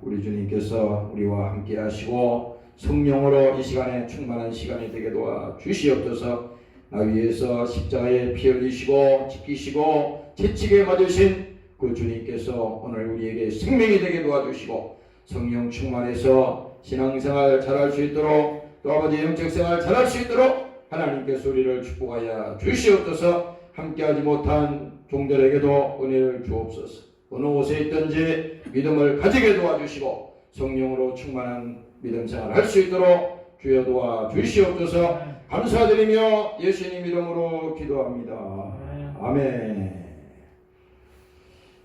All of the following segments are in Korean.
우리 주님께서 우리와 함께 하시고 성령으로 이 시간에 충만한 시간이 되게 도와 주시옵소서. 나 위에서 십자가에 피 흘리시고 지키시고 채찍에 맞으신 그 주님께서 오늘 우리에게 생명이 되게 도와주시고 성령 충만해서 신앙생활 잘할 수 있도록 또 아버지 영적 생활 잘할 수 있도록 하나님께서 우리를 축복하여 주시옵소서. 함께하지 못한 종들에게도 은혜를 주옵소서. 어느 곳에 있든지 믿음을 가지게 도와주시고 성령으로 충만한 믿음 생활을 할 수 있도록 주여 도와주시옵소서. 감사드리며 예수님 이름으로 기도합니다. 아멘.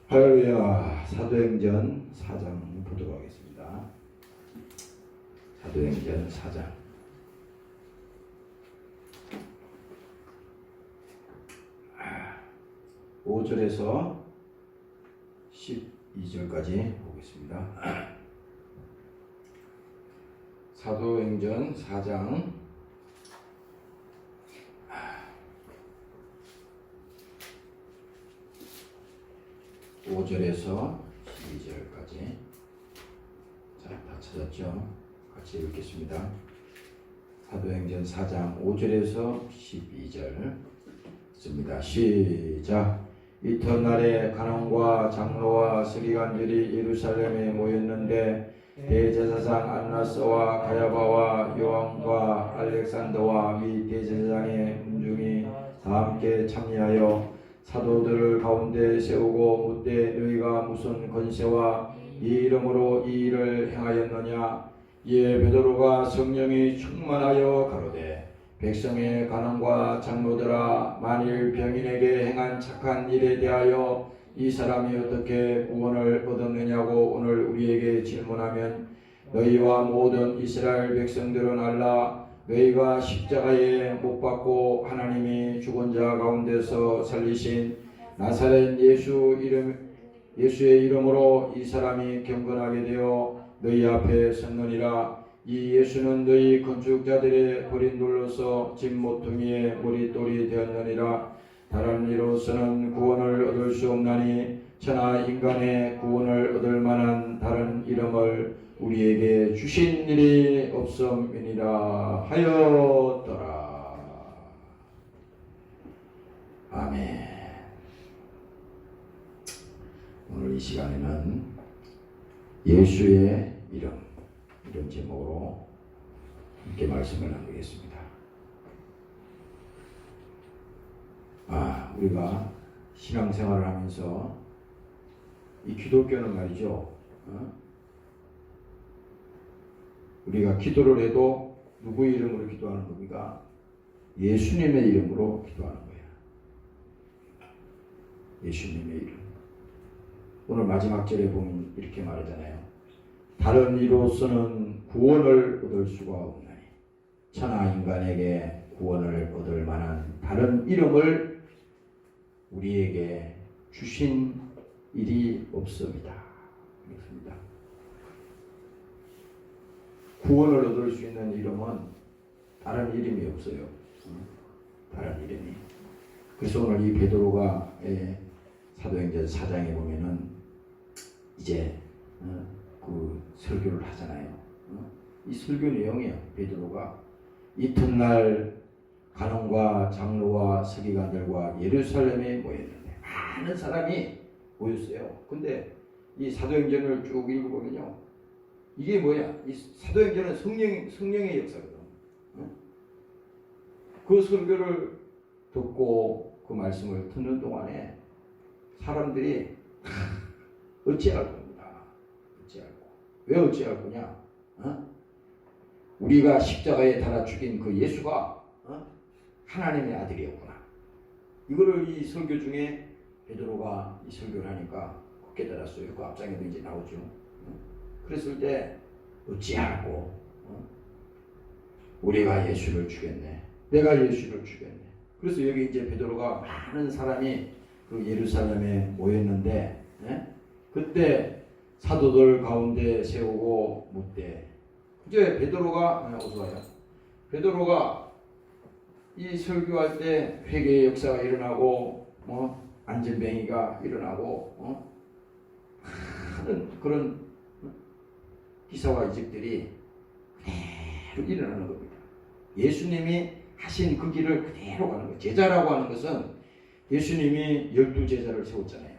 할렐루야. 사도행전 4장 보도록 하겠습니다. 사도행전 4장 5절에서 12절까지 보겠습니다. 사도행전 4장 5절에서 12절까지. 자, 다 찾았죠? 같이 읽겠습니다. 사도행전 4장 5절에서 12절 있습니다. 시작. 이튿날에 간원과 장로와 서기관들이 예루살렘에 모였는데 대제사장 안나스와 가야바와 요한과 알렉산더와 및 대제사장의 군중이 다 함께 참여하여 사도들을 가운데 세우고 묻되 너희가 무슨 권세와 이 이름으로 이 일을 행하였느냐. 이에 베드로가 성령이 충만하여 가로되 백성의 간원과 장로들아, 만일 병인에게 행한 착한 일에 대하여 이 사람이 어떻게 구원을 얻었느냐고 오늘 우리에게 질문하면 너희와 모든 이스라엘 백성들은 알라. 너희가 십자가에 못 박고 하나님이 죽은 자 가운데서 살리신 나사렛 예수의 이름으로 이 사람이 경건하게 되어 너희 앞에 섰느니라. 이 예수는 너희 건축자들의 버린 돌로서 집 모퉁이의 머릿돌이 되었느니라. 다른 이로서는 구원을 얻을 수 없나니 천하 인간의 구원을 얻을 만한 다른 이름을 우리에게 주신 일이 없음이니라 하였더라. 아멘. 오늘 이 시간에는 예수의 이름, 이런 제목으로 함께 말씀을 나누겠습니다. 우리가 신앙생활을 하면서 이 기독교는 말이죠. 우리가 기도를 해도 누구의 이름으로 기도하는 겁니까? 예수님의 이름으로 기도하는 거예요. 예수님의 이름. 오늘 마지막 절에 보면 이렇게 말하잖아요. 다른 이로서는 구원을 얻을 수가 없나니 천하 인간에게 구원을 얻을 만한 다른 이름을 우리에게 주신 일이 없습니다. 그렇습니다. 구원을 얻을 수 있는 이름은 다른 이름이 없어요. 다른 이름이. 그래서 오늘 이 베드로가 사도행전 4장에 보면은 이제 그 설교를 하잖아요. 이 설교 내용이에요. 베드로가 이튿날 간원과 장로와 서기관들과 예루살렘에 모였는데 많은 사람이 모였어요. 근데 이 사도행전을 쭉 읽어보면요, 이게 뭐야? 이 사도행전은 성령의 역사거든. 그 설교를 듣고 그 말씀을 듣는 동안에 사람들이 어찌할 겁니다. 어찌할고. 왜 어찌할 거냐? 우리가 십자가에 달아 죽인 그 예수가 하나님의 아들이었구나. 이거를 이 설교 중에 베드로가 이 설교를 하니까 깨달았어요. 그 앞장에도 이제 나오죠. 그랬을 때 어찌하고 우리가 예수를 죽였네. 내가 예수를 죽였네. 그래서 여기 이제 베드로가 많은 사람이 그 예루살렘에 모였는데 그때 사도들 가운데 세우고 묻되 이제 베드로가 어서 와요. 베드로가 이 설교할 때 회개의 역사가 일어나고 안전뱅이가 일어나고 하는 그런 기사와 이적들이 그대로 일어나는 겁니다. 예수님이 하신 그 길을 그대로 가는 거예요. 제자라고 하는 것은 예수님이 12제자를 세웠잖아요.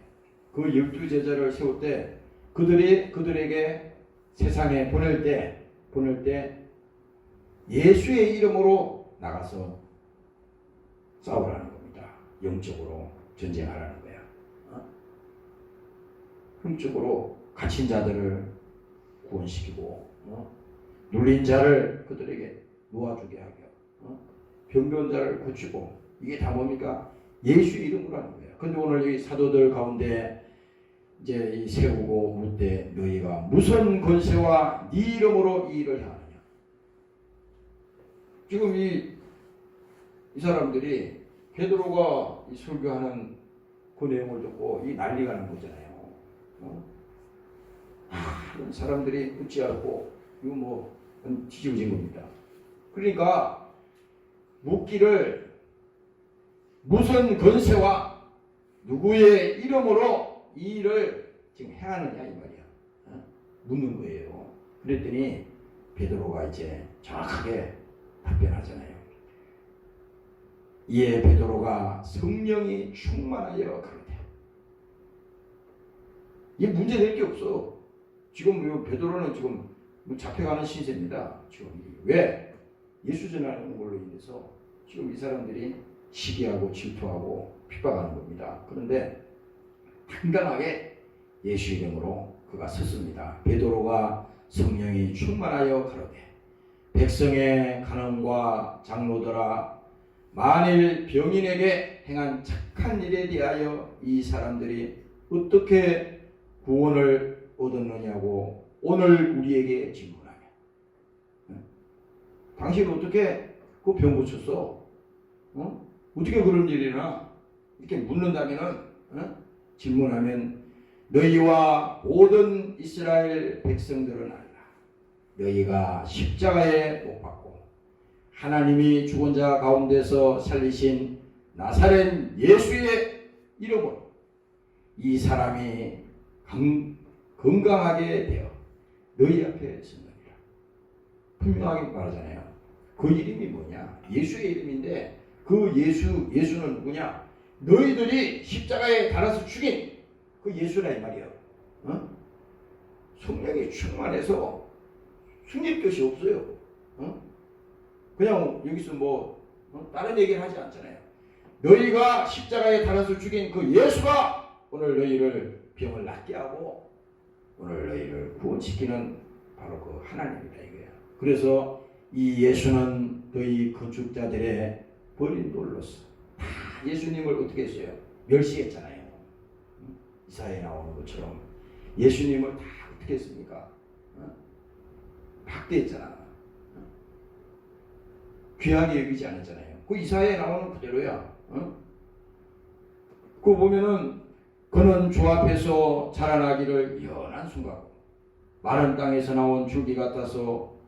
그 12제자를 세울 때 그들에게 세상에 보낼 때 예수의 이름으로 나가서 싸우라는 겁니다. 영적으로 전쟁하라는 거야. 영적으로 갇힌 자들을 구원시키고 눌린 자를 그들에게 놓아주게 하고 병든 자를 고치고, 이게 다 뭡니까? 예수 이름으로 하는 거예요. 근데 오늘 이 사도들 가운데 이제 이 세우고 묻되 너희가 무슨 권세와 네 이름으로 이 일을 하느냐. 지금 이 사람들이 베드로가 이 설교하는 그 내용을 듣고 이 난리가 난 거잖아요. 사람들이 어찌하고 이거 뭐 뒤집어진 겁니다. 그러니까 묻기를 무슨 권세와 누구의 이름으로 이 일을 지금 행하느냐 이 말이야. 묻는 거예요. 그랬더니 베드로가 이제 정확하게 답변하잖아요. 이에 베드로가 성령이 충만하여 그러되. 이 문제 될 게 없어. 지금 베드로는 지금 잡혀가는 신세입니다. 지금 왜? 예수 전하는 걸로 인해서 지금 이 사람들이 시기하고 질투하고 핍박하는 겁니다. 그런데 당당하게 예수 이름으로 그가 섰습니다. 베드로가 성령이 충만하여 가로되 백성의 간음과 장로들아, 만일 병인에게 행한 착한 일에 대하여 이 사람들이 어떻게 구원을 얻었느냐고 오늘 우리에게 질문하며, 당신 어떻게 그 병 고쳤어? 어떻게 그런 일이나? 이렇게 묻는다면은, 질문하면 너희와 모든 이스라엘 백성들은 알라. 너희가 십자가에 못 박고 하나님이 죽은 자 가운데서 살리신 나사렛 예수의 이름으로 이 사람이 건강하게 되어 너희 앞에 섰느니라. 분명하게 말하잖아요. 그 이름이 뭐냐? 예수의 이름인데 그 예수는 누구냐? 너희들이 십자가에 달아서 죽인 그 예수라 이 말이에요. 성령이 충만해서 숨길 것이 없어요. 그냥 여기서 다른 얘기를 하지 않잖아요. 너희가 십자가에 달아서 죽인 그 예수가 오늘 너희를 병을 낫게 하고 오늘 너희를 구원시키는 바로 그 하나님이다 이거야. 그래서 이 예수는 너희 건축자들의 버린 돌로서 다 예수님을 어떻게 했어요? 멸시했잖아요. 이사야에 나오는 것처럼 예수님을 다 어떻게 했습니까? 박대했잖아. 귀하게 여기지 않았잖아요. 그 이사야에 나오는 그대로야. 그거 보면은 그는 주 앞에서 자라나기를 연한 순간 마른 땅에서 나온 줄기 같아서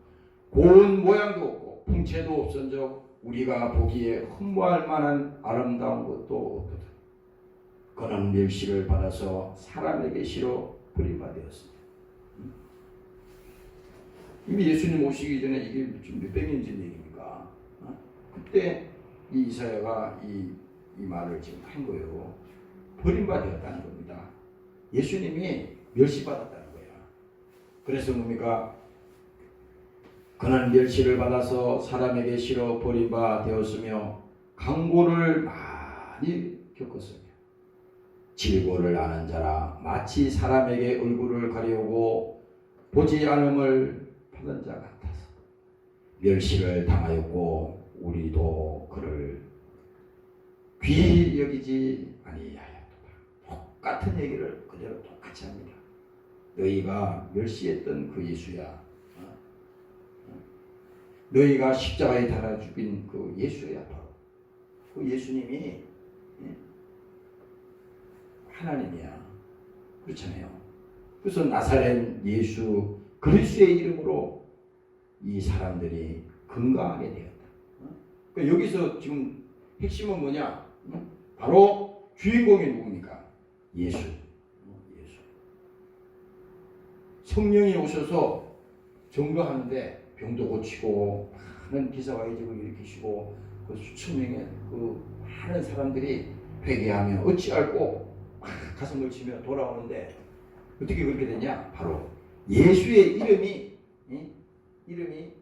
고운 모양도 없고 풍채도 없은적 우리가 보기에 흠모할 만한 아름다운 것도 없거든. 그는 멸시를 받아서 사람에게 실어 버림받았습니다. 이미 예수님 오시기 전에 이게 지금 몇백 년 전 얘기입니까? 그때 이 이사야가 이 말을 지금 한 거예요. 버림받았다는 겁니다. 예수님이 멸시받았다는 거야. 그래서 뭡니까? 그는 멸시를 받아서 사람에게 실어 버림받았으며 강고를 많이 겪었으며 질고를 아는 자라 마치 사람에게 얼굴을 가리우고 보지 않음을 받은 자 같아서 멸시를 당하였고 우리도 그를 귀히 여기지 아니하였도다. 똑같은 얘기를 그대로 똑같이 합니다. 너희가 멸시했던 그 예수야. 너희가 십자가에 달아 죽인 그 예수야. 바로 그 예수님이 하나님이야. 그렇잖아요. 그래서 나사렛 예수 그리스도의 이름으로 이 사람들이 건강하게 되었다. 그러니까 여기서 지금 핵심은 뭐냐? 바로 주인공이 누굽니까? 예수. 성령이 오셔서 점거하는데 병도 고치고 많은 기사와 이적을 일으키시고 그 수천 명의 그 많은 사람들이 회개하며 어찌할꼬 가슴을 치며 돌아오는데 어떻게 그렇게 되냐? 바로 예수의 이름이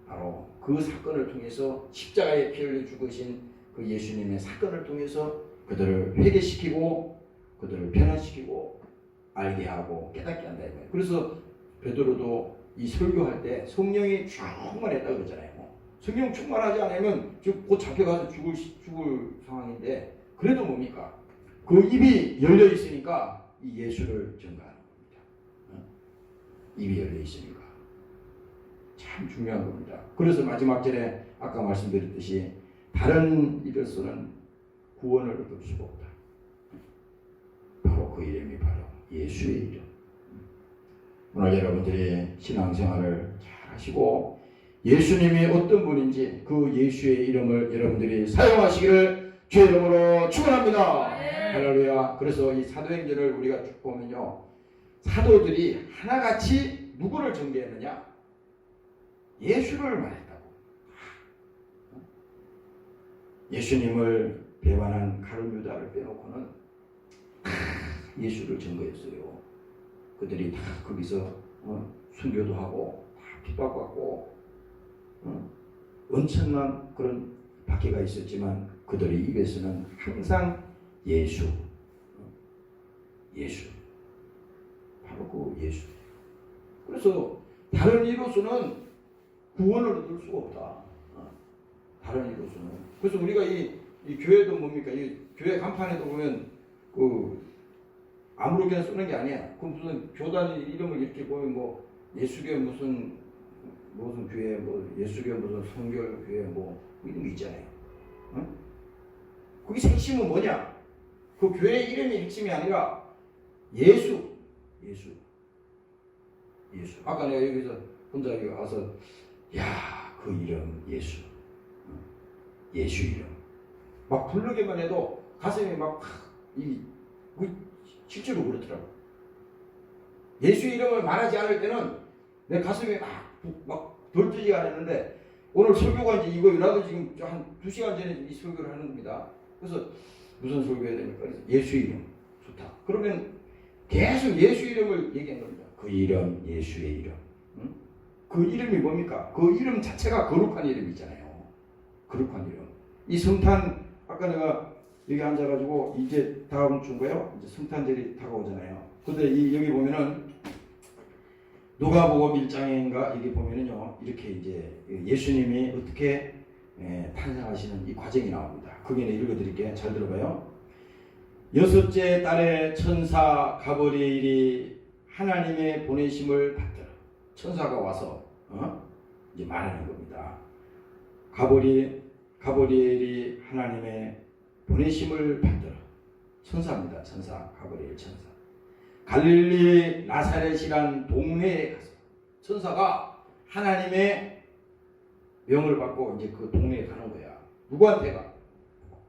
바로 그 사건을 통해서 십자가에 피 흘려 죽으신 그 예수님의 사건을 통해서 그들을 회개시키고 그들을 변화시키고 알게 하고 깨닫게 한다. 그래서 베드로도 이 설교할 때 성령이 충만했다고 그러잖아요. 성령 충만하지 않으면 곧 잡혀가서 죽을 상황인데 그래도 뭡니까? 그 입이 열려 있으니까 이 예수를 전가하는 겁니다. 입이 열려 있으니까 참 중요한 겁니다. 그래서 마지막 절에 아까 말씀드렸듯이 다른 이로서는 구원을 얻을 수가 없다. 바로 그 이름이 바로 예수의 이름. 오늘 여러분들이 신앙생활을 잘 하시고 예수님이 어떤 분인지 그 예수의 이름을 여러분들이 사용하시기를 주의 이름으로 축원합니다. 할렐루야. 그래서 이 사도행전을 우리가 쭉 보면요, 사도들이 하나같이 누구를 전개했느냐? 예수를 말했다고. 예수님을 배반한 가룟 유다를 빼놓고는 예수를 전거했어요. 그들이 다 거기서 순교도 하고 다 핍박받고 엄청난 그런 박해가 있었지만 그들의 입에서는 항상 예수 바로 그 예수. 그래서 다른 이로서는 구원을 얻을 수가 없다. 다른 이로서는. 그래서 우리가 이 교회도 뭡니까? 이 교회 간판에도 보면 그 아무렇게나 쓰는 게 아니야. 그 무슨 교단 이름을 이렇게 보면 뭐 예수교 무슨 교회, 뭐 예수교 무슨 성결교회 뭐 이런 게 있잖아요. 거기 핵심은 뭐냐? 그 교회 이름이 핵심이 아니라 예수. 아까 내가 여기서 혼자 여기 와서 그 이름 예수 이름 막 부르기만 해도 가슴이 막 실제로 그렇더라고. 예수 이름을 말하지 않을 때는 내 가슴이 막 덜뜨지가 않았는데 오늘 설교가 이제 이거 나도 지금 한 2시간 전에 이 설교를 하는 겁니다. 그래서 무슨 설교해야 됩니까? 예수 이름 좋다. 그러면 계속 예수 이름을 얘기한 겁니다. 그 이름, 예수의 이름. 그 이름이 뭡니까? 그 이름 자체가 거룩한 이름이잖아요. 거룩한 이름. 이 성탄 아까 내가 여기 앉아가지고 이제 다음 주인가요? 이제 성탄절이 다가오잖아요. 근데 여기 보면은 누가복음 1장인가 이게 보면은요 이렇게 이제 예수님이 어떻게 탄생하시는 이 과정이 나옵니다. 거기는 읽어드릴게요. 잘 들어봐요. 6째 달에 천사 가브리엘이 하나님의 보내심을 받더라. 천사가 와서 이제 말하는 겁니다. 가브리엘이 하나님의 보내심을 받더라. 천사입니다. 천사 가브리엘 천사. 갈릴리 나사렛이란 동네에 가서 천사가 하나님의 명을 받고 이제 그 동네에 가는 거야. 누구한테 가?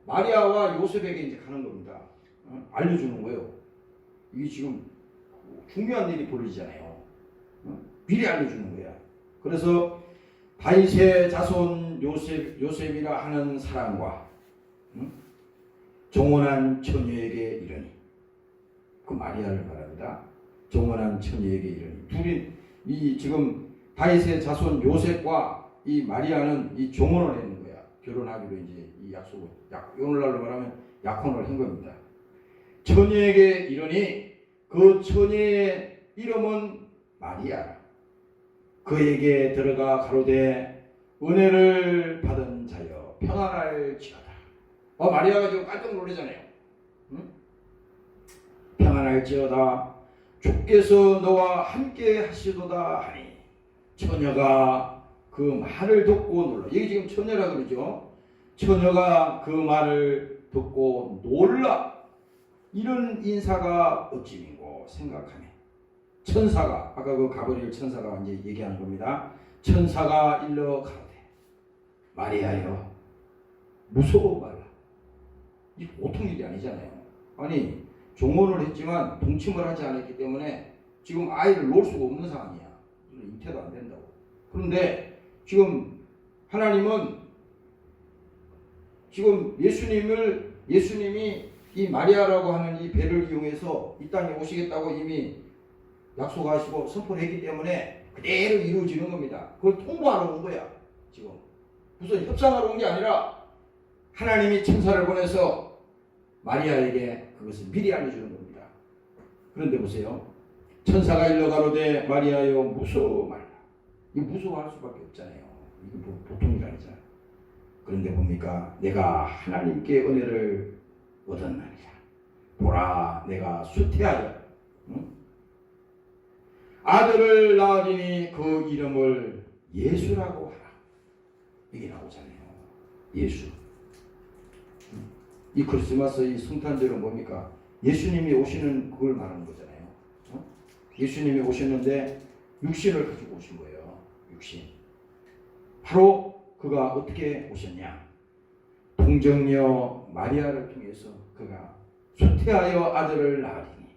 마리아와 요셉에게 이제 가는 겁니다. 알려주는 거예요. 이게 지금 중요한 일이 벌어지잖아요. 미리 알려주는 거야. 그래서 다윗의 자손 요셉이라 하는 사람과 종원한 처녀에게 이르니, 그 마리아를 말합니다. 종원한 처녀에게 이르니, 둘이 이 지금 다윗의 자손 요셉과 이 마리아는 이 종원을 했는 거야. 결혼하기로 이제 이 약속을 오늘날로 말하면 약혼을 한 겁니다. 처녀에게 이르니 그 처녀의 이름은 마리아라. 그에게 들어가 가로되 은혜를 받은 자여 평안할지어다. 마리아가 지금 깜짝 놀라잖아요. 평안할지어다. 주께서 너와 함께 하시도다 하니, 처녀가 그 말을 듣고 놀라. 이게 지금 처녀라 그러죠. 처녀가 그 말을 듣고 놀라. 이런 인사가 어찌민고 생각하네. 천사가, 아까 그 가브리엘 천사가 이제 얘기하는 겁니다. 천사가 일러 가로되 마리아여 무서워 말라. 이 보통 일이 아니잖아요. 아니 종혼을 했지만 동침을 하지 않았기 때문에 지금 아이를 놓을 수가 없는 상황이야. 잉태도 안 된다고. 그런데 지금 하나님은 지금 예수님이 이 마리아라고 하는 이 배를 이용해서 이 땅에 오시겠다고 이미 약속하시고 선포를 했기 때문에 그대로 이루어지는 겁니다. 그걸 통보하러 온 거야. 지금 무슨 협상하러 온 게 아니라 하나님이 천사를 보내서 마리아에게 그것을 미리 알려주는 겁니다. 그런데 보세요. 천사가 일러 가로되 마리아여 무서워 말라. 이 무서워할 수밖에 없잖아요. 이게 뭐 보통이 아니잖아요. 그런데 뭡니까? 내가 하나님께 은혜를 얻었나니라. 보라 내가 수태하여 아들을 낳으리니 그 이름을 예수라고 하라. 이게 나오잖아요. 예수. 이 크리스마스 이 성탄절은 뭡니까? 예수님이 오시는 그걸 말하는 거잖아요. 예수님이 오셨는데 육신을 가지고 오신 거예요. 육신. 바로 그가 어떻게 오셨냐? 동정녀 마리아를 통해서 그가 수태하여 아들을 낳으리니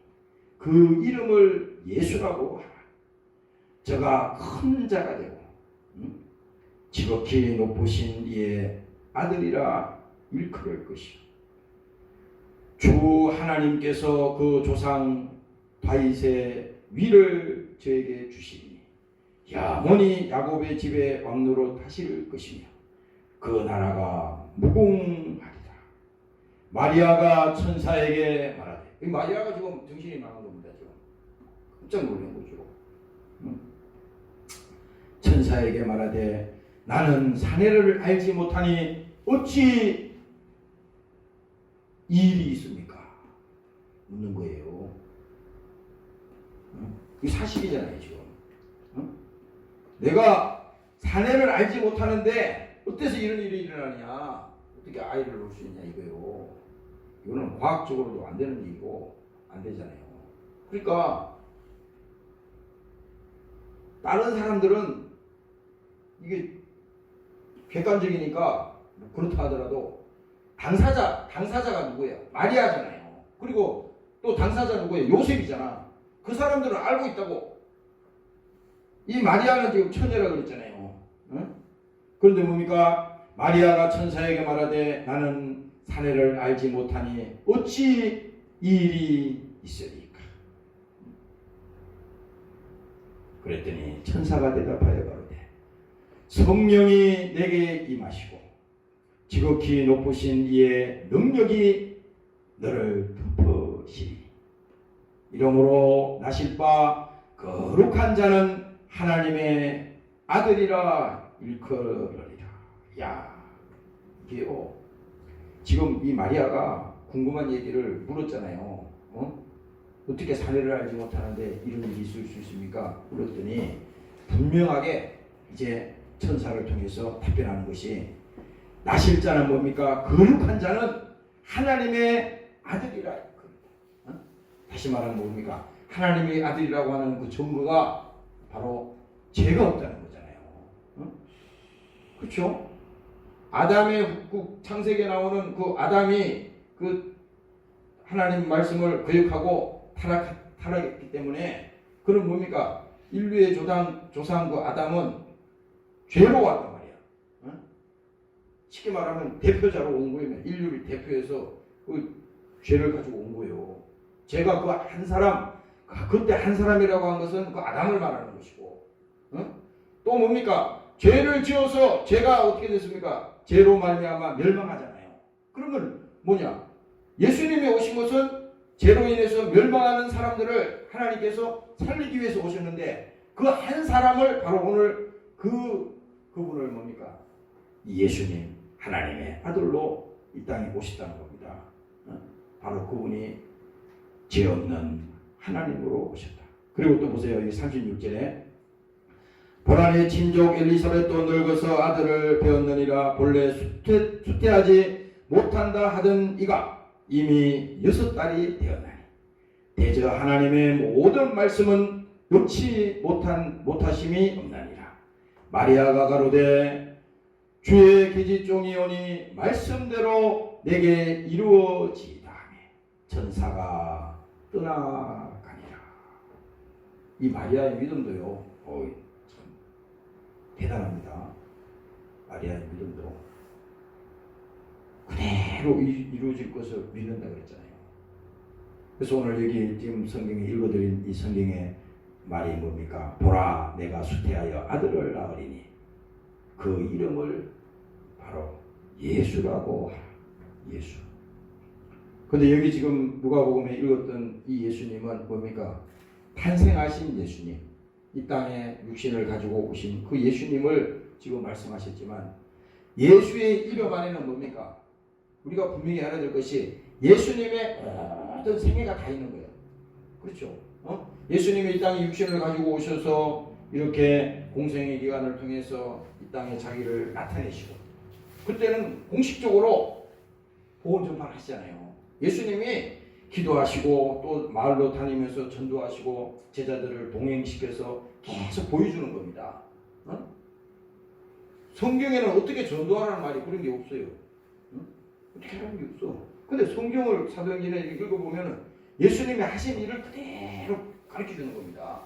그 이름을 예수라고 하라. 저가 큰 자가 되고 지극히 높으신 이의 아들이라 일컬을 것이요. 주 하나님께서 그 조상 다윗의 위를 저에게 주시니 영원히 야곱의 집에 왕노로 타실 것이며 그 나라가 무궁하리라. 마리아가 천사에게 말하되, 이 마리아가 지금 정신이 나간 겁니다. 지금 깜짝 놀란 거죠. 천사에게 말하되 나는 사내를 알지 못하니 어찌 이 일이 있습니까? 묻는 거예요. 이 사실이잖아요. 지금 내가 사내를 알지 못하는데 어때서 이런 일이 일어나느냐, 어떻게 아이를 놓을 수 있냐 이거요. 이거는 과학적으로도 안 되는 일이고 안 되잖아요. 그러니까 다른 사람들은 이게 객관적이니까 그렇다 하더라도 당사자가 누구예요? 마리아잖아요. 그리고 또 당사자 누구예요? 요셉이잖아. 그 사람들은 알고 있다고. 이 마리아는 지금 처녀라고 그랬잖아요. 응? 그런데 뭡니까? 마리아가 천사에게 말하되 나는 사내를 알지 못하니 어찌 이 일이 있으리까? 그랬더니 천사가 대답하여 가로되 성령이 내게 임하시고 지극히 높으신 이의 능력이 너를 덮으시리. 이러므로 나실 바 거룩한 자는 하나님의 아들이라 일컬으리라. 야, 이게요. 지금 이 마리아가 궁금한 얘기를 물었잖아요. 어떻게 사내를 알지 못하는데 이런 일이 있을 수 있습니까? 물었더니 분명하게 이제 천사를 통해서 답변하는 것이 나실 자는 뭡니까? 거룩한 자는 하나님의 아들이라. 다시 말하면 뭡니까? 하나님의 아들이라고 하는 그 증거가 바로 죄가 없다는 거잖아요. 그렇죠? 아담의 창세기에 나오는 그 아담이 그 하나님 말씀을 거역하고 타락했기 때문에 그는 뭡니까? 인류의 조상 그 아담은 죄로 왔단 말이야. 쉽게 말하면 대표자로 온 거예요. 인류를 대표해서 그 죄를 가지고 온 거예요. 죄가 그 한 사람, 그때 한 사람이라고 한 것은 그 아담을 말하는 것이고, 또 뭡니까? 죄를 지어서 죄가 어떻게 됐습니까? 죄로 말미암아 멸망하잖아요. 그러면 뭐냐? 예수님이 오신 것은 죄로 인해서 멸망하는 사람들을 하나님께서 살리기 위해서 오셨는데 그 한 사람을 바로 오늘 그분을 뭡니까? 예수님, 하나님의 아들로 이 땅에 오셨다는 겁니다. 바로 그분이 죄 없는 하나님으로 오셨다. 그리고 또 보세요. 이 36절에 보라니 친족 엘리사벳도 늙어서 아들을 배웠느니라. 본래 수태하지 못한다 하던 이가 이미 6달이 되었나니 대저 하나님의 모든 말씀은 놓지 못하심이 없나니라. 마리아가 가로되 주의 계집종이 오니 말씀대로 내게 이루어지이다 하며 천사가 떠나가니라. 이 마리아의 믿음도요, 대단합니다. 마리아의 믿음도 그대로 이루어질 것을 믿는다 그랬잖아요. 그래서 오늘 여기 지금 성경에 읽어드린 이 성경의 말이 뭡니까? 보라, 내가 수태하여 아들을 낳으리니 그 이름을 바로 예수라고 하라. 예수. 근데 여기 지금 누가복음에 읽었던 이 예수님은 뭡니까? 탄생하신 예수님, 이 땅에 육신을 가지고 오신 그 예수님을 지금 말씀하셨지만, 예수의 이름 안에는 뭡니까? 우리가 분명히 알아야 될 것이 예수님의 모든 생애가 다 있는 거예요. 그렇죠? 예수님이 이 땅에 육신을 가지고 오셔서 이렇게 공생의 기간을 통해서 이 땅에 자기를 나타내시고, 그때는 공식적으로 복음 전파를 하시잖아요. 예수님이 기도하시고 또 마을로 다니면서 전도하시고 제자들을 동행시켜서 계속 보여주는 겁니다. 성경에는 어떻게 전도하라는 말이 그런 게 없어요. 어떻게 하라는 게 없어. 근데 성경을 사도행전에 읽어보면 예수님이 하신 일을 그대로 가르쳐주는 겁니다.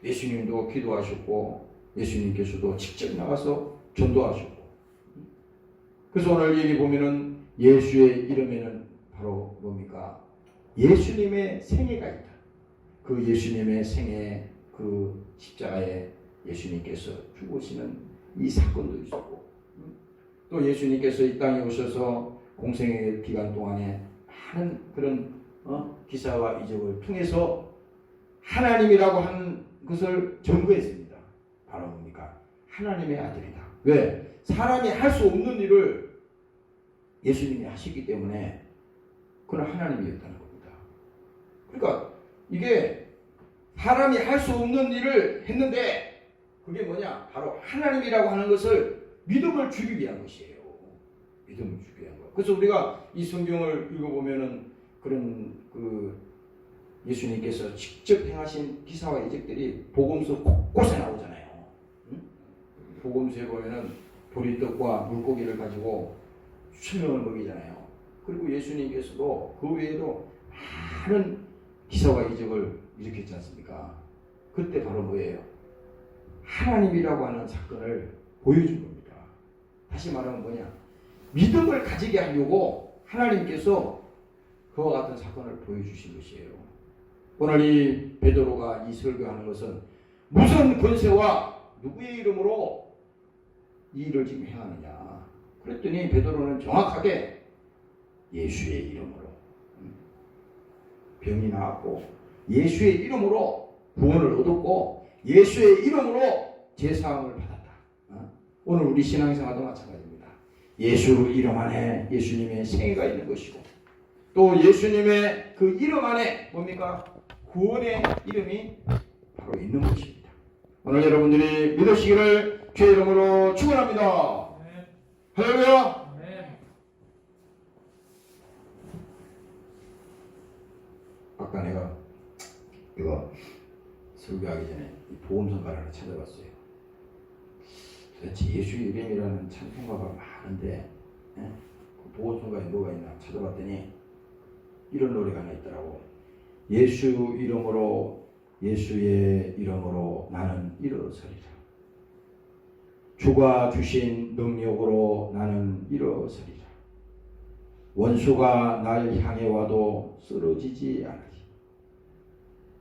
예수님도 기도하셨고 예수님께서도 직접 나가서 전도하셨고. 그래서 오늘 여기 보면은 예수의 이름에는 바로 뭡니까? 예수님의 생애가 있다. 그 예수님의 생애, 그 십자가에 예수님께서 죽으시는 이 사건도 있었고, 또 예수님께서 이 땅에 오셔서 공생의 기간 동안에 많은 그런 기사와 이적을 통해서 하나님이라고 하는 것을 증거했습니다. 바로 뭡니까? 하나님의 아들이다. 왜? 사람이 할 수 없는 일을 예수님이 하셨기 때문에 그는 하나님이었다는 겁니다. 그러니까 이게 사람이 할 수 없는 일을 했는데 그게 뭐냐? 바로 하나님이라고 하는 것을 믿음을 주기 위한 것이에요. 믿음을 주기 위한 것. 그래서 우리가 이 성경을 읽어보면은 그런 그 예수님께서 직접 행하신 기사와 이적들이 복음서 곳곳에 나오잖아요. 복음서에 보면은 보리떡과 물고기를 가지고 수천 명을 먹이잖아요. 그리고 예수님께서도 그 외에도 많은 기사와 이적을 일으켰지 않습니까? 그때 바로 뭐예요? 하나님이라고 하는 사건을 보여준 겁니다. 다시 말하면 뭐냐? 믿음을 가지게 하려고 하나님께서 그와 같은 사건을 보여주신 것이에요. 오늘 이 베드로가 이 설교하는 것은 무슨 권세와 누구의 이름으로 이 일을 지금 행하느냐? 그랬더니 베드로는 정확하게 예수의 이름으로 병이 나았고 예수의 이름으로 구원을 얻었고 예수의 이름으로 제사함을 받았다. 오늘 우리 신앙생활도 마찬가지입니다. 예수 이름 안에 예수님의 생애가 있는 것이고 또 예수님의 그 이름 안에 뭡니까? 구원의 이름이 바로 있는 것입니다. 오늘 여러분들이 믿으시기를 주의 이름으로 축원합니다. 할렐루야. 아까 내가 이거 설교하기 전에 이 보험성가를 하나 찾아봤어요. 도대체 예수의 이름이라는 찬송가가 많은데 그 보험성가에 뭐가 있나 찾아봤더니 이런 노래가 하나 있더라고. 예수 이름으로 예수의 이름으로 나는 일어서리라. 주가 주신 능력으로 나는 일어서리라. 원수가 날 향해 와도 쓰러지지 않으리.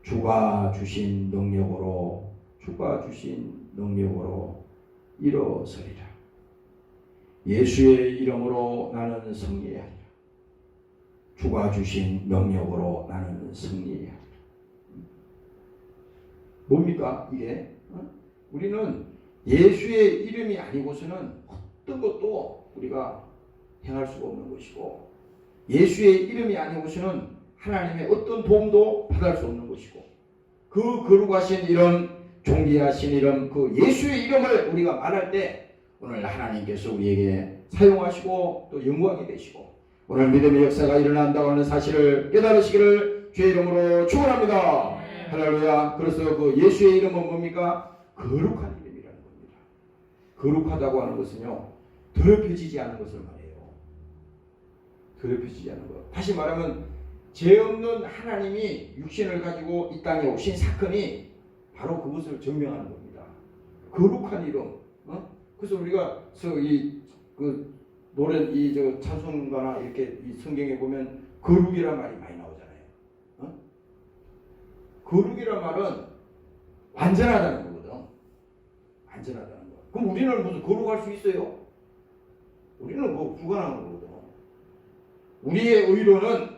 주가 주신 능력으로 일어서리라. 예수의 이름으로 나는 승리하리라. 주가 주신 능력으로 나는 승리하리라. 뭡니까 이게? 우리는 예수의 이름이 아니고서는 어떤 것도 우리가 행할 수가 없는 것이고 예수의 이름이 아니고서는 하나님의 어떤 도움도 받을 수 없는 것이고 그 거룩하신 이름, 존귀하신 이름, 그 예수의 이름을 우리가 말할 때 오늘 하나님께서 우리에게 사용하시고 또 영광이 되시고 오늘 믿음의 역사가 일어난다고 하는 사실을 깨달으시기를 주의 이름으로 축원합니다. 할렐루야. 그래서 그 예수의 이름은 뭡니까? 거룩한 이름이라는 겁니다. 거룩하다고 하는 것은요 더럽혀지지 않은 것을 말해요. 더럽혀지지 않은 것. 다시 말하면 죄 없는 하나님이 육신을 가지고 이 땅에 오신 사건이 바로 그것을 증명하는 겁니다. 거룩한 이름, 그래서 우리가 이그 노래 저 찬송가나 이렇게 이 성경에 보면 거룩이란 말이 많이 나오잖아요. 거룩이란 말은 완전하다는 거거든. 완전하다는 거. 그럼 우리는 무슨 거룩할 수 있어요? 우리는 뭐 불가능한 거거든. 우리의 의로는,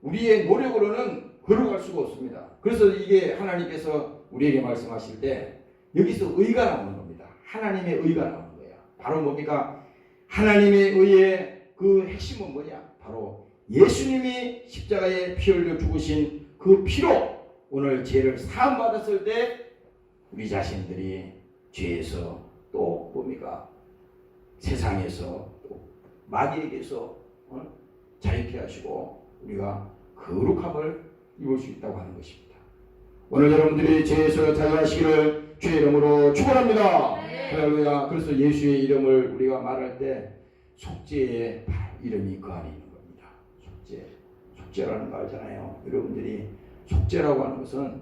우리의 노력으로는 거룩할 수가 없습니다. 그래서 이게 하나님께서 우리에게 말씀하실 때 여기서 의가 나오는 겁니다. 하나님의 의가 나오는 거야. 바로 뭡니까? 하나님의 의의 그 핵심은 뭐냐? 바로 예수님이 십자가에 피 흘려 죽으신 그 피로 오늘 죄를 사함받았을 때 우리 자신들이 죄에서 또 뭡니까? 세상에서 또 마귀에게서 자유케 하시고 우리가 거룩함을 입을 수 있다고 하는 것입니다. 오늘 여러분들이 죄에서 자유하시기를 주의 이름으로 축원합니다. 할렐루야. 그래서 예수의 이름을 우리가 말할 때 속죄의 이름이 그 안에 있는 겁니다. 속죄라는 거 알잖아요. 여러분들이 속죄라고 하는 것은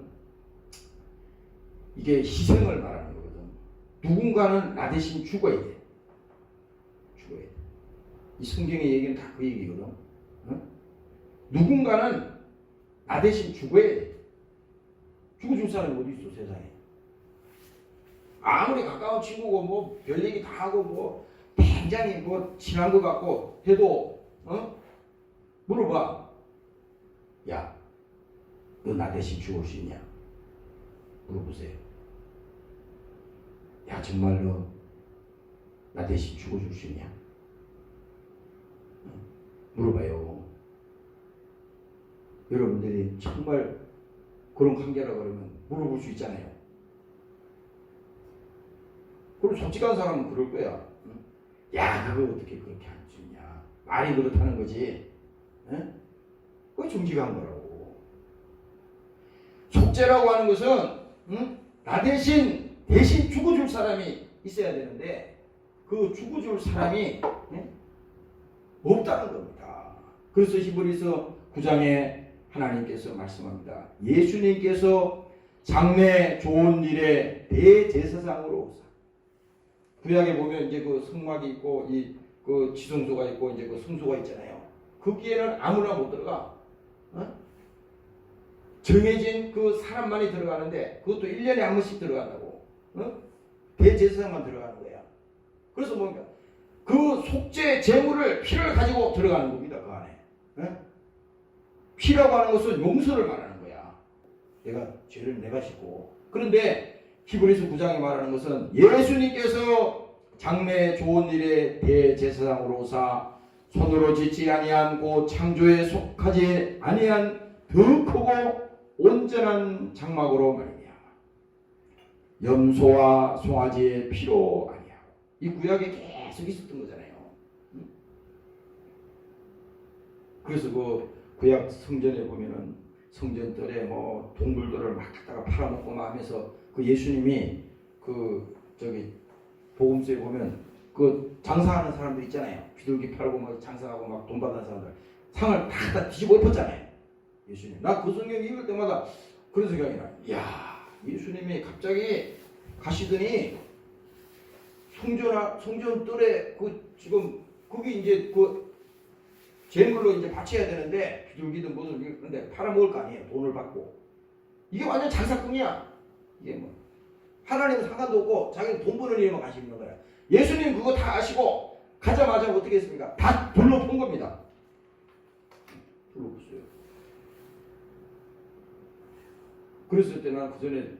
이게 희생을 말하는 거거든. 누군가는 나 대신 죽어야 돼. 이 성경의 얘기는 다 그 얘기거든. 누군가는 나 대신 죽어야 돼. 죽어줄 사람이 어디 있어 세상에. 아무리 가까운 친구고 뭐 별 얘기 다 하고 뭐 굉장히 뭐 친한 것 같고 해도 물어봐. 야, 너 나 대신 죽을 수 있냐? 물어보세요. 야, 정말로 나 대신 죽어줄 수 있냐? 물어봐요. 여러분들이 정말 그런 관계라고 그러면 물어볼 수 있잖아요. 그리고 솔직한 사람은 그럴 거야. 야, 그거 어떻게 그렇게 할 수 있냐? 말이 그렇다는 거지. 그게 정직한 거라고. 속죄라고 하는 것은 나 대신 죽어줄 사람이 있어야 되는데 그 죽어줄 사람이 없다는 겁니다. 그래서 히브리서 9장에 하나님께서 말씀합니다. 예수님께서 장래 좋은 일에 대제사장으로 오사. 구약에 보면 이제 그 성막이 있고 그 지성소가 있고 이제 그 성소가 있잖아요. 거기에는 아무나 못 들어가. 정해진 그 사람만이 들어가는데 그것도 1년에 한 번씩 들어간다고. 대제사장만 들어가는 거야. 그래서 뭔가 그 속죄 제물을 피를 가지고 들어가는 겁니다. 그 안에. 피라고 하는 것은 용서를 말하는 거야. 죄를 짓고. 그런데 히브리서 9장에 말하는 것은 예수님께서 장래 좋은 일에 대제사장으로 오사 손으로 짓지 아니한 고 창조에 속하지 아니한 더 크고 온전한 장막으로 말이야. 염소와 송아지의 피로 아니야. 이 구약에 계속 있었던 거잖아요. 그래서 그 구약 성전에 보면은 성전들에 뭐 동물들을 막 갖다가 팔아먹고 막 하면서 그 예수님이 복음서에 보면 그 장사하는 사람들 있잖아요. 비둘기 팔고 막 장사하고 막 돈 받는 사람들 상을 다 뒤집어 엎었잖아요. 예수님. 나 그 성경 읽을 때마다 그런 생각이 나. 이야, 예수님이 갑자기 가시더니 성전뜰에 지금 거기 이제 제물로 이제 바쳐야 되는데 비둘기든 뭐든 근데 팔아먹을 거 아니에요. 돈을 받고. 이게 완전 장사꾼이야. 이게 뭐 하나님은 상관도 없고 자기는 돈 버는 일에만 관심 있는 거야. 예수님 그거 다 아시고 가자마자 어떻게 했습니까? 다 돌로 푼 겁니다. 돌로 pus어요. 그랬을 때 난 그 전에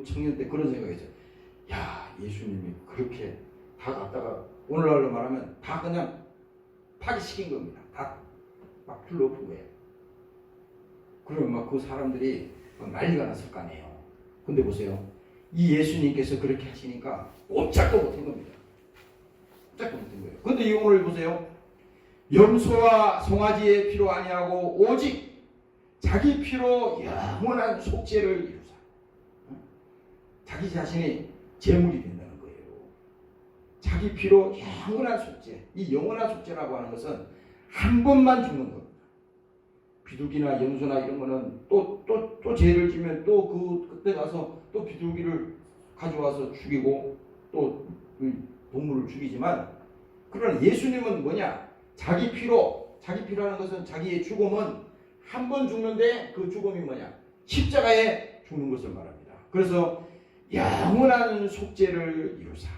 청년 때 그런 생각했어요. 야, 예수님이 그렇게 다 갖다가 오늘날로 말하면 다 그냥 파기시킨 겁니다. 다 막 불러 푼 거예요. 그러면 막 그 사람들이 막 난리가 났을 거 아니에요. 근데 보세요. 이 예수님께서 그렇게 하시니까 꼼짝도 못한 겁니다. 꼼짝도 못한 거예요. 근데 오늘 보세요. 염소와 송아지의 피로 아니하고 오직 자기 피로 영원한 속죄를 이루사. 자기 자신이 제물이 된다는 거예요. 자기 피로 영원한 속죄. 이 영원한 속죄라고 하는 것은 한 번만 죽는 겁니다. 비둘기나 염소나 이런 거는 또 죄를 지면 또 그때 가서 또 비둘기를 가져와서 죽이고 또 동물을 죽이지만, 그러나 예수님은 뭐냐? 자기 피라는 것은 자기의 죽음은 한 번 죽는데 그 죽음이 뭐냐? 십자가에 죽는 것을 말합니다. 그래서 영원한 속죄를 이루사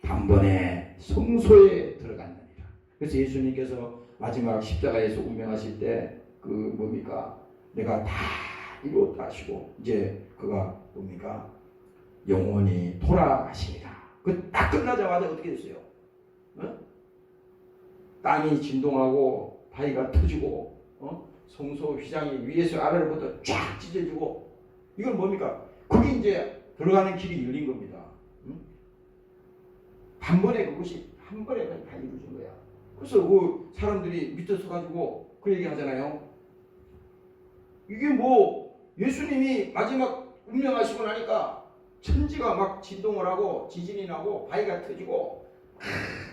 단번에 성소에 들어갔느니라. 그래서 예수님께서 마지막 십자가에서 운명하실 때 그 뭡니까? 내가 다 이루었다 하시고 이제 그가 뭡니까? 영원히 돌아가십니다. 그 딱 끝나자마자 어떻게 됐어요? 땅이 진동하고 바위가 터지고 성소 휘장이 위에서 아래로부터 쫙 찢어지고, 이건 뭡니까? 그게 이제 들어가는 길이 열린 겁니다. 한 번에 그것이 한 번에 다 이루어진 거야. 그래서 그 사람들이 밑에 서가지고 그 얘기 하잖아요. 이게 뭐 예수님이 마지막 운명하시고 나니까 천지가 막 진동을 하고 지진이 나고 바위가 터지고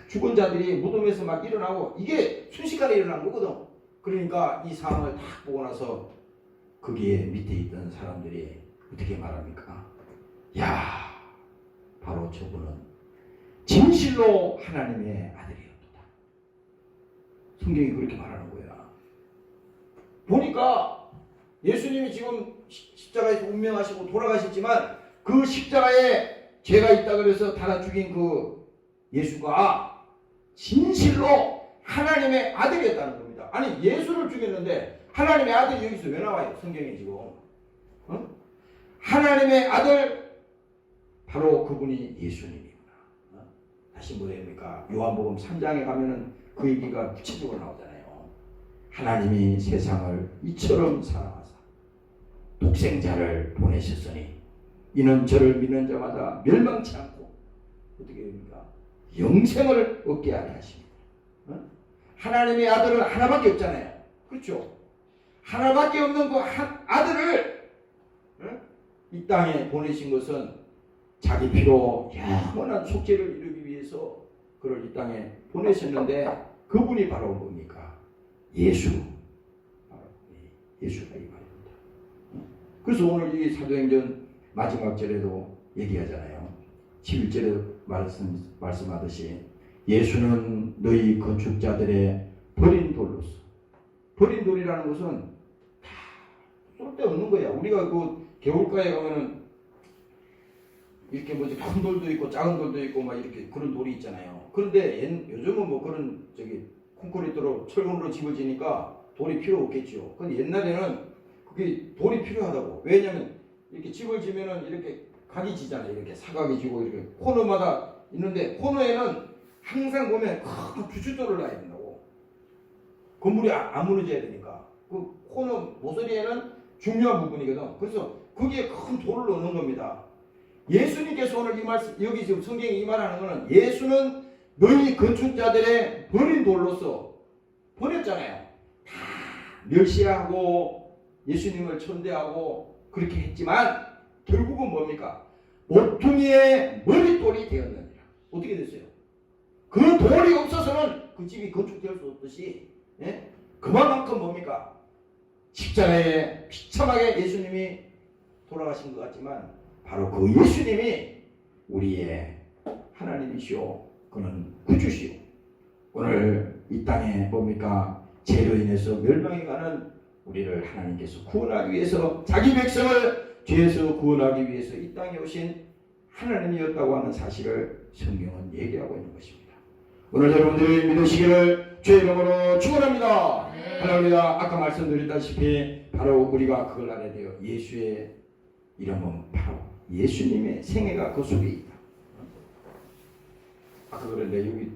죽은 자들이 무덤에서 막 일어나고, 이게 순식간에 일어난 거거든. 그러니까 이 상황을 딱 보고 나서 거기에 밑에 있던 사람들이 어떻게 말합니까? 야, 바로 저분은 진실로 하나님의 아들이었다. 성경이 그렇게 말하는 거야. 보니까 예수님이 지금 십자가에서 운명하시고 돌아가셨지만 그 십자가에 죄가 있다 그래서 달아 죽인 그 예수가 진실로 하나님의 아들이었다는 겁니다. 아니, 예수를 죽였는데 하나님의 아들이 여기서 왜 나와요? 성경에 지금. 하나님의 아들, 바로 그분이 예수님이구나. 다시 뭐랍니까? 요한복음 3장에 가면은 그 얘기가 구체적으로 나오잖아요. 하나님이 세상을 이처럼 사랑하사 독생자를 보내셨으니 이는 저를 믿는 자마다 멸망치 않고 어떻게 됩니까? 영생을 얻게 하려 하십니다. 하나님의 아들은 하나밖에 없잖아요. 그렇죠? 하나밖에 없는 그 아들을 이 땅에 보내신 것은 자기 피로 영원한 속죄를 이루기 위해서 그를 이 땅에 보내셨는데, 그분이 바로 뭡니까? 예수가 이 말입니다. 그래서 오늘 이 사도행전 마지막 절에도 얘기하잖아요. 11절에 말씀하듯이 예수는 너희 건축자들의 버린 돌로서, 버린 돌이라는 것은 다 쓸데없는 거야. 우리가 그 개울가에 가면은 이렇게 뭐지 큰 돌도 있고 작은 돌도 있고 막 이렇게 그런 돌이 있잖아요. 그런데 요즘은 뭐 그런 콘크리트로 철근으로 집을 지니까 돌이 필요 없겠죠. 근데 옛날에는 그게 돌이 필요하다고. 왜냐면 이렇게 집을 지면은 이렇게 각이 지잖아요. 이렇게 사각이 지고 이렇게 코너마다 있는데, 코너에는 항상 보면 큰 주춧돌을 놔야 된다고. 건물이 안 무너져야 되니까. 그 코너 모서리에는 중요한 부분이거든. 그래서 거기에 큰 돌을 넣는 겁니다. 예수님께서 오늘 이 말씀, 여기 지금 성경에 이 말하는 거는 예수는 너희 건축자들의 버린 돌로서 버렸잖아요. 다 멸시하고 예수님을 천대하고 그렇게 했지만 결국은 뭡니까? 모퉁이의 머릿돌이 되었느니라. 어떻게 됐어요? 그 돌이 없어서는 그 집이 건축될 수 없듯이, 그만큼 뭡니까? 십자가에 비참하게 예수님이 돌아가신 것 같지만 바로 그 예수님이 우리의 하나님이시오. 그는 구주시오. 오늘 이 땅에 뭡니까? 죄로 인해서 멸망해 가는 우리를 하나님께서 구원하기 위해서, 자기 백성을 죄에서 구원하기 위해서 이 땅에 오신 하나님이었다고 하는 사실을 성경은 얘기하고 있는 것입니다. 오늘 여러분들이 믿으시기를 주의 이름으로 축원합니다. 할렐루야. 아까 말씀드렸다시피 바로 우리가 그걸 알아야 돼요. 예수의 이름은 바로 예수님의 생애가 그 속에 있다. 아까 그런데 여기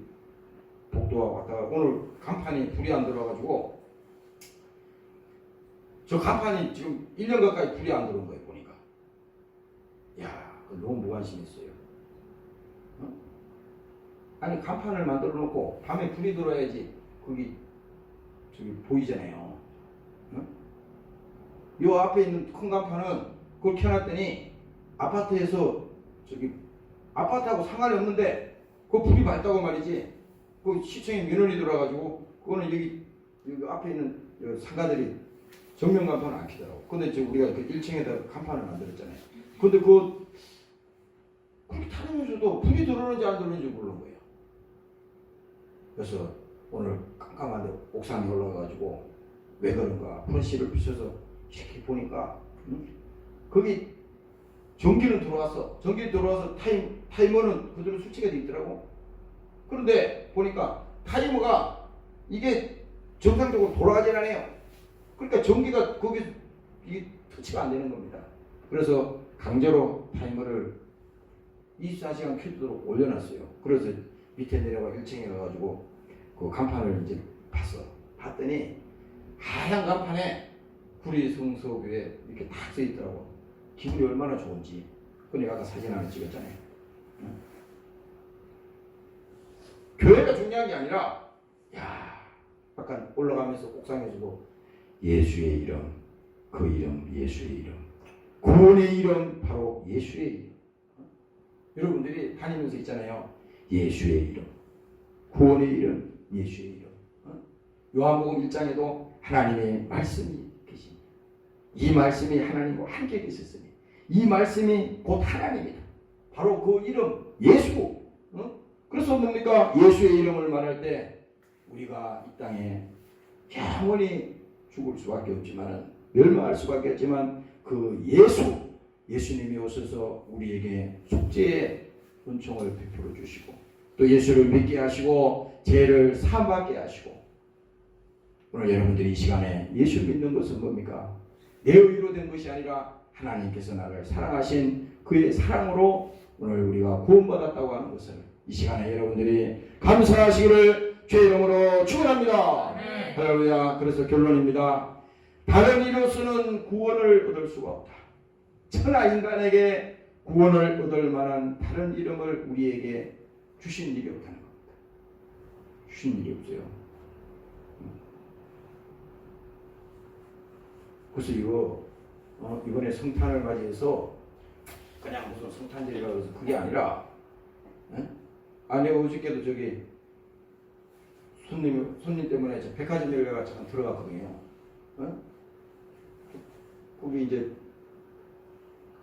복도하고 왔다가 오늘 간판이 불이 안 들어와가지고, 저 간판이 지금 1년 가까이 불이 안 들어온 거예요. 보니까 야, 너무 무관심했어요. 아니, 간판을 만들어 놓고 밤에 불이 들어야지 거기 저기 보이잖아요. 요 앞에 있는 큰 간판은 그걸 켜놨더니 아파트에서 저기 아파트하고 상관이 없는데 그 불이 밝다고 말이지. 그 시청에 민원이 들어와가지고 그거는 여기 앞에 있는 상가들이 정면 간판을 안 켜더라고. 근데 지금 우리가 그 1층에다 간판을 만들었잖아요. 근데 그 그렇게 다니면서도 불이 들어오는지 안 들어오는지 모르는 거예요. 그래서 오늘 깜깜한데 옥상에 올라가가지고 왜 그런가 펀시를 비춰서 이렇게 보니까 거기 전기는 들어왔어. 전기 들어와서 타이머는 그대로 수치가 돼 있더라고. 그런데 보니까 타이머가 이게 정상적으로 돌아가질 않아요. 그러니까 전기가 거기 이게 터치가 안 되는 겁니다. 그래서 강제로 타이머를 24시간 켜도록 올려놨어요. 그래서 밑에 내려가 1층에 가가지고 그 간판을 이제 봤더니 하얀 간판에 구리성서교회 이렇게 딱 써 있더라고. 기분이 얼마나 좋은지. 그 내가 아까 사진 하나 찍었잖아요. 교회가 중요한 게 아니라, 약간 올라가면서 옥상에서도 예수의 이름, 그 이름, 예수의 이름, 구원의 이름, 바로 예수의 이름. 여러분들이 다니면서 있잖아요. 예수의 이름, 구원의 이름, 예수의 이름. 요한복음 1장에도 하나님의 말씀이 계십니다. 이 말씀이 하나님과 함께 계셨으니 이 말씀이 곧 하나님이다. 바로 그 이름 예수. 그래서 뭡니까? 예수의 이름을 말할 때 우리가 이 땅에 영원히 죽을 수밖에 없지만 멸망할 수밖에 없지만 그 예수님이 오셔서 우리에게 속죄의 은총을 베풀어 주시고 또 예수를 믿게 하시고 죄를 사함받게 하시고 오늘 여러분들이 이 시간에 예수를 믿는 것은 뭡니까? 내 의로 된 것이 아니라 하나님께서 나를 사랑하신 그의 사랑으로 오늘 우리가 구원받았다고 하는 것을 이 시간에 여러분들이 감사하시기를 주의 이름으로 축원합니다. 할렐루야. 그래서 결론입니다. 다른 이로서는 구원을 얻을 수가 없다. 천하 인간에게 구원을 얻을 만한 다른 이름을 우리에게 주신 일이 없다는 겁니다. 주신 일이 없어요. 그래서 이번에 성탄을 맞이해서 그냥 무슨 성탄절이라고 해서 그게 아니라 내가 어저께도 저기 손님 때문에 저 백화점에 내가 잠깐 들어갔거든요. 거기 이제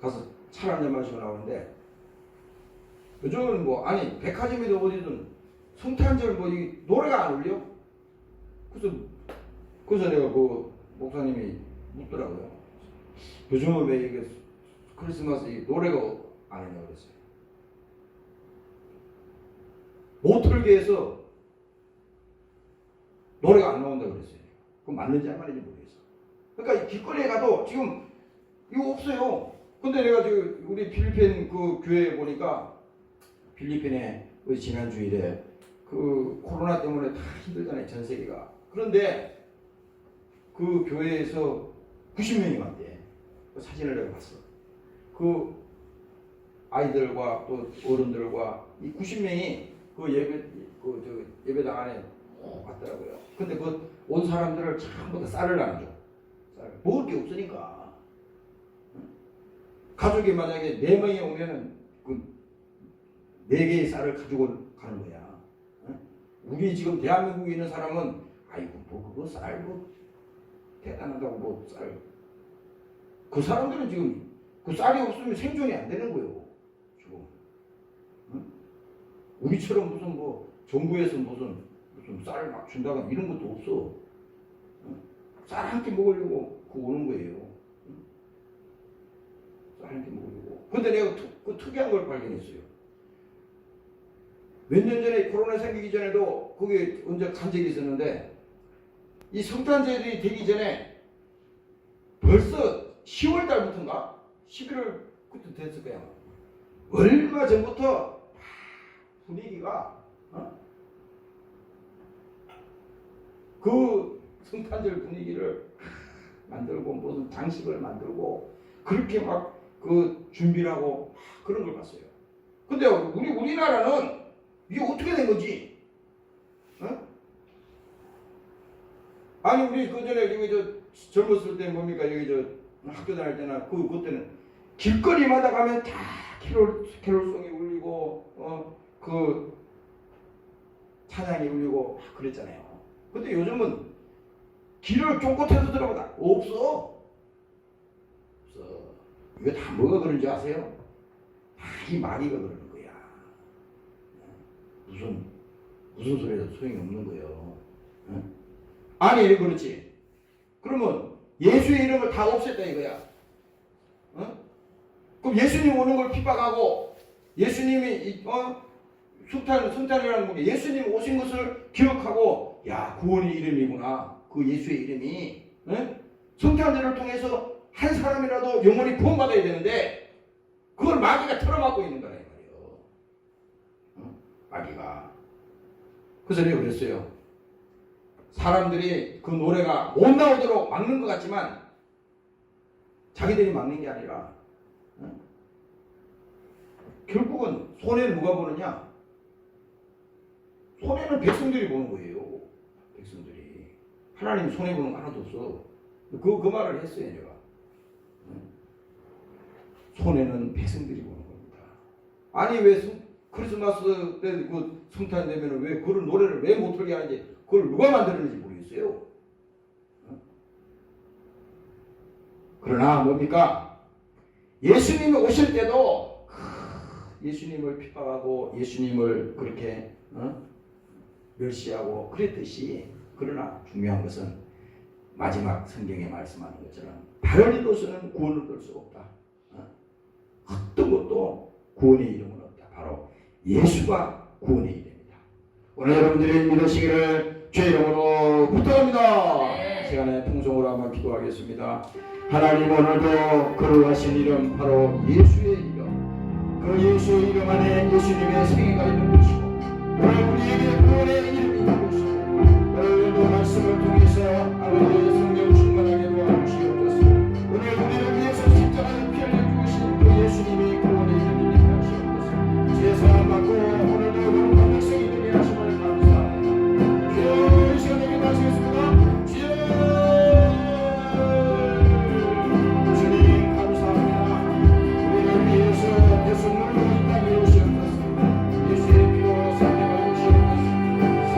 가서 차 한잔 마시고 나오는데 요즘은 백화점이든 어디든 성탄절 이 노래가 안 울려? 그래서 내가 그 목사님이 묻더라고요. 요즘은 왜 이게 크리스마스 노래가 안 하냐고 그랬어요. 모털계에서 노래가 안 나온다고 그랬어요. 그건 맞는지 안 맞는지 모르겠어. 그러니까 길거리에 가도 지금 이거 없어요. 근데 내가 지금 우리 필리핀 그 교회에 보니까 필리핀에 지난 주일에 그 코로나 때문에 다 힘들잖아요. 전 세계가. 그런데 그 교회에서 90명이 왔대. 그 사진을 내가 봤어. 그 아이들과 또 어른들과 이 90명이 그 예배당 안에 왔더라고요. 근데 그 온 사람들을 전부 다 쌀을 나눠줘. 먹을 게 없으니까. 가족이 만약에 4명이 오면은 그 4개의 쌀을 가지고 가는 거야. 우리 지금 대한민국에 있는 사람은 그거 쌀 대단하다고 쌀. 그 사람들은 지금 그 쌀이 없으면 생존이 안 되는 거예요. 지금. 우리처럼 무슨 정부에서 무슨 쌀을 막 준다거나 이런 것도 없어. 쌀 한 끼 먹으려고 오는 거예요. 쌀 한 끼 먹으려고. 근데 내가 그 특이한 걸 발견했어요. 몇 년 전에 코로나 생기기 전에도 거기 언제 간 적이 있었는데 이 성탄절이 되기 전에 벌써 10월 달부터인가? 11월 그때 됐을 거야. 얼마 전부터 분위기가 그 성탄절 분위기를 만들고 무슨 장식을 만들고 그렇게 막 그 준비를 하고 그런 걸 봤어요. 근데 우리나라는 이게 어떻게 된 거지? 아니 우리 그 전에 여기 젊었을 때 뭡니까 여기 학교 다닐 때나 그때는 길거리마다 가면 다 캐롤송이 울리고 그 찬양이 울리고 그랬잖아요. 근데 요즘은 길을 쫑긋해서 들어보다 없어. 이거 다 뭐가 그런지 아세요? 다 이 마귀가 그러는 거예요. 무슨 소리도 소용이 없는 거예요. 응? 아니 그렇지. 그러면 예수의 이름을 다 없앴다 이거야. 응? 그럼 예수님 오는 걸 핍박하고 예수님이 성탄이라는 건 예수님 오신 것을 기억하고 야 구원의 이름이구나. 그 예수의 이름이 성탄절을 통해서 한 사람이라도 영원히 구원받아야 되는데 그걸 마귀가 틀어막고 있는 거라 이 말이에요. 마귀가. 그래서 내가 그랬어요. 사람들이 그 노래가 못 나오도록 막는 것 같지만 자기들이 막는 게 아니라 결국은 손해를 누가 보느냐? 손해는 백성들이 보는 거예요. 백성들이. 하나님 손해 보는 거 하나도 없어. 그 말을 했어요 내가. 손해는 백성들이 보는 겁니다. 아니 왜 크리스마스 때 그 성탄 되면 왜 그런 노래를 왜 못 틀게 하는지 그걸 누가 만들었는지 모르겠어요. 그러나 뭡니까? 예수님이 오실 때도 예수님을 핍박하고 예수님을 그렇게 멸시하고 그랬듯이 그러나 중요한 것은 마지막 성경에 말씀하는 것처럼 다른 이로서는 구원을 얻을 수 없다. 어떤 것도 구원의 이름은 없다. 바로 예수가 구원의 이름이다. 오늘 여러분들이 믿으시기를 주의 이름으로 부탁합니다. 시간에 통성으로 한번 기도하겠습니다. 하나님 오늘도 거룩하신 이름 바로 예수의 이름, 그 예수의 이름 안에 예수님의 생애가 있는 것이고 오늘 우리에게 구원의 이름이 있는 것이고 오늘도 말씀을 통해서 아버지의 성령 충만하게 도와주시옵소서. 오늘 우리를 위해서 십자가에 피 흘려 주신 그 예수님이 구원의 이름이 되게 하시옵소서. 주의 사랑 받고 오늘도 거룩한 백성이 되게 하심을 감사합니다. 주여 이 시간에 기도하시겠습니다. 주여 주님 감사합니다. 우리를 위해서 예수님을 이 땅에 오시옵소서. 예수의 피로 사랑하여 주시옵소서.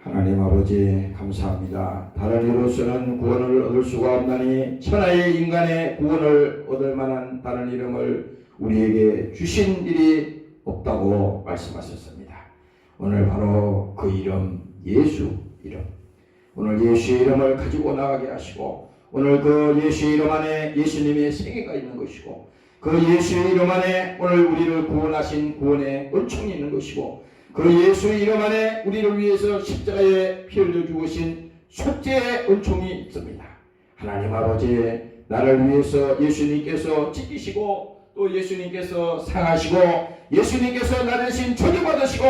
하나님 아버지 감사합니다. 다른 이로서는 구원을 얻을 수가 없나니 천하의 인간의 구원을 얻을 만한 다른 이름을 우리에게 주신 일이 없다고 말씀하셨습니다. 오늘 바로 그 이름 예수 이름, 오늘 예수의 이름을 가지고 나가게 하시고, 오늘 그 예수의 이름 안에 예수님의 생애가 있는 것이고, 그 예수의 이름 안에 오늘 우리를 구원하신 구원의 은총이 있는 것이고, 그 예수의 이름 안에 우리를 위해서 십자가에 피 흘려 죽으신 속죄의 은총이 있습니다. 하나님 아버지, 나를 위해서 예수님께서 지키시고, 또 예수님께서 상하시고, 예수님께서 나 대신 저주받으시고,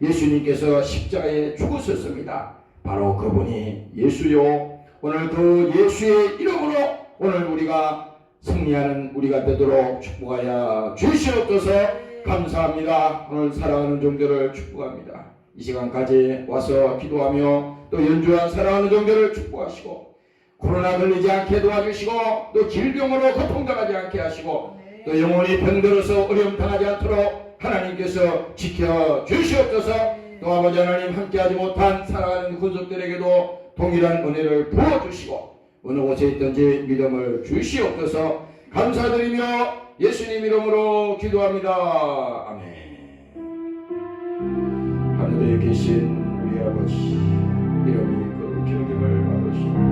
예수님께서 십자가에 죽으셨습니다. 바로 그분이 예수요. 오늘 그 예수의 이름으로 오늘 우리가 승리하는 우리가 되도록 축복하여 주시옵소서. 감사합니다. 오늘 사랑하는 종들을 축복합니다. 이 시간까지 와서 기도하며 또 연주한 사랑하는 종들을 축복하시고, 코로나 걸리지 않게 도와주시고, 또 질병으로 고통당하지 않게 하시고, 또 영혼이 병들어서 어려움 당하지 않도록 하나님께서 지켜 주시옵소서. 또 아버지 하나님, 함께하지 못한 사랑하는 군속들에게도 동일한 은혜를 부어주시고, 어느 곳에 있든지 믿음을 주시옵소서. 감사드리며 예수님 이름으로 기도합니다. 아멘. 하늘에 계신 우리 아버지, 이름이 거룩히 여김을 받으시고